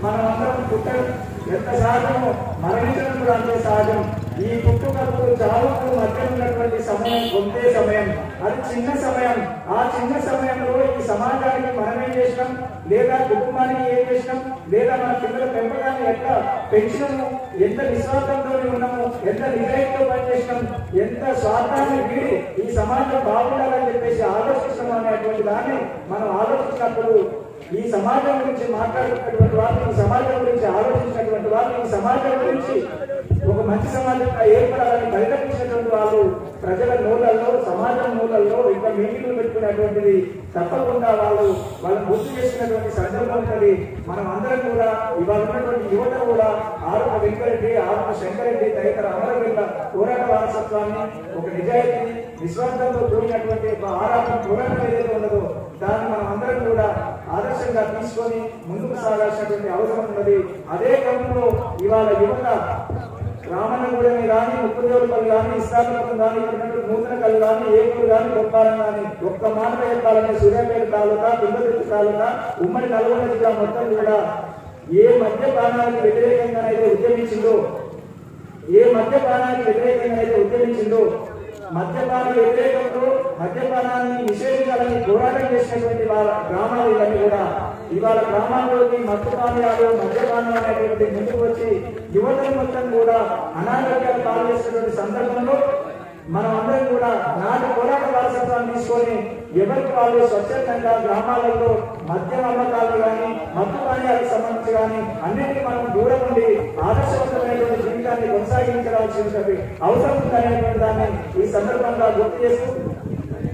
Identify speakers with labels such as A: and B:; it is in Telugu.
A: మనమందరం ఎంత సహజమో మరణించడం కూడా అంతే సహజం. ఈ పుట్టుకకు చావుకు మధ్య ఉన్నటువంటి సమయం కొంతే సమయం, అది చిన్న సమయం. ఆ చిన్న సమయంలో ఈ సమాజానికి మనమేం చేసినాం, లేదా కుటుంబానికి ఏం చేసినాం, లేదా మన పిల్లల పెంపకాన్ని ఎట్లా పెంచినాము, ఎంత నిస్వార్థంతో ఉన్నాము, ఎంత నిజాయితీతో పనిచేసినాం, ఎంత స్వార్థాన్ని వీడి ఈ సమాజం బాగుండాలని చెప్పేసి ఆలోచిస్తున్నాం అనేటువంటి దాన్ని మనం ఆలోచించినప్పుడు ఈ సమాజం గురించి మాట్లాడుతున్నటువంటి వాళ్ళు, ఈ సమాజం గురించి ఆలోచించినటువంటి వాళ్ళు, ఈ సమాజం గురించి ఒక మంచి సమాజంగా ఏర్పడాలని పరితపించినటువంటి వాళ్ళు ప్రజల నోళ్ళల్లో, సమాజం నోళ్ళల్లో ఇంకా మీటింగ్లు పెట్టుకునేటువంటిది తప్పకుండా వాళ్ళు గుర్తు చేసుకున్నటువంటి సందర్భం ఉంటుంది. మనం అందరం కూడా ఇవాళ ఉన్నటువంటి యువత కూడా ఆరోప వెంకరెడ్డి, ఆరోప శంకరెడ్డి తదితర అమరవీరుల పోరాట వారసత్వాన్ని, ఒక నిజాయితీ నిస్వార్థంతో కూడినటువంటి ఒక ఆరాటం పోరాటం ఏదైతే ఉన్నదో దాన్ని మనం అందరం కూడా ఆదర్శంగా తీసుకొని ముందుకు సాగాల్సినటువంటి అవసరం ఉన్నది. అదే క్రమంలో ఇవాళ యువత రామన్నగూడెని కానీ, ముక్కుదేవులపల్లి కానీ, ఇస్లాపురం కానీ, ఇక్కడ నూతన కళ్ళు కానీ, ఏపూరు కానీ, గొప్పారం కానీ ఒక్క మాట చెప్పాలని సూర్యాపేట తాలూకా, తుంగతుర్తి తాలూకా, ఉమ్మడి నల్గొండ జిల్లా మొత్తం కూడా ఏ మద్యపానానికి వ్యతిరేకంగానైతే ఉద్యమించిందో, మద్యపాన వ్యతిరేకంతో మద్యపానాన్ని నిషేధించాలని పోరాటం చేసినటువంటి వాళ్ళ గ్రామాలు ఇవన్నీ కూడా ఇవాళ గ్రామాల్లోకి మద్యపానీయాలు, మద్యపానం అనేటువంటి ముందుకు వచ్చి యువతను మొత్తం కూడా అనారోగ్యాలు పాలు చేసినటువంటి సందర్భంలో మనం అందరం కూడా నాటి పోరాట వారసత్వాన్ని తీసుకొని ఎవరికి వాళ్ళు స్వచ్ఛందంగా గ్రామాలలో మద్యం అమ్మకాలు కానీ, మత్తు పానీయాలకు సంబంధించి కానీ అన్నింటినీ మనం దూరం ఉండి ఆదర్శవంతమైనటువంటి జీవితాన్ని కొనసాగించాల్సినటువంటి అవసరం ఉందనేటువంటి దాన్ని ఈ సందర్భంగా గుర్తు చేస్తూ